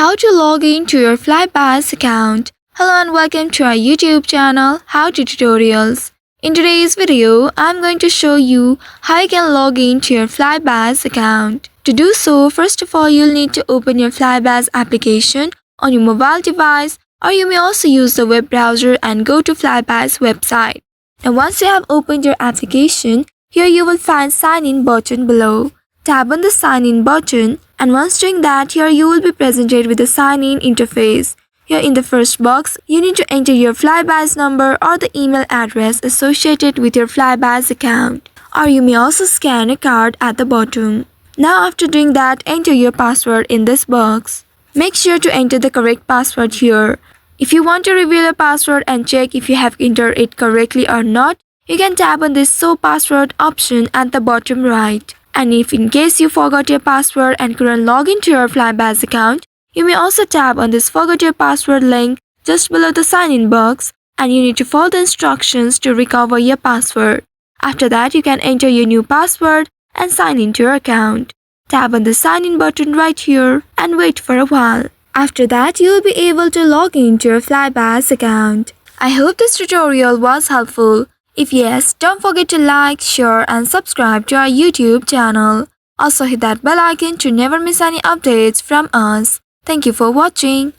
How to log in to your Flybuys account. Hello and welcome to our YouTube channel, How to Tutorials. In today's video, I'm going to show you how you can log in to your Flybuys account. To do so, first of all, you'll need to open your Flybuys application on your mobile device, or you may also use the web browser and go to Flybuys website. And once you have opened your application, here you will find sign in button below. Tap on the sign in button, and once doing that, here you will be presented with the sign in interface. Here in the first box, you need to enter your Flybuys number or the email address associated with your Flybuys account. Or you may also scan a card at the bottom. Now after doing that, enter your password in this box. Make sure to enter the correct password here. If you want to reveal a password and check if you have entered it correctly or not, you can tap on this Show Password option at the bottom right. And if in case you forgot your password and couldn't log into your Flybuys account, you may also tap on this Forgot Your Password link just below the sign-in box, and you need to follow the instructions to recover your password. After that, you can enter your new password and sign into your account. Tap on the sign in button right here and wait for a while. After that, you will be able to log into your Flybuys account. I hope this tutorial was helpful. If yes, don't forget to like, share and subscribe to our YouTube channel. Also hit that bell icon to never miss any updates from us. Thank you for watching.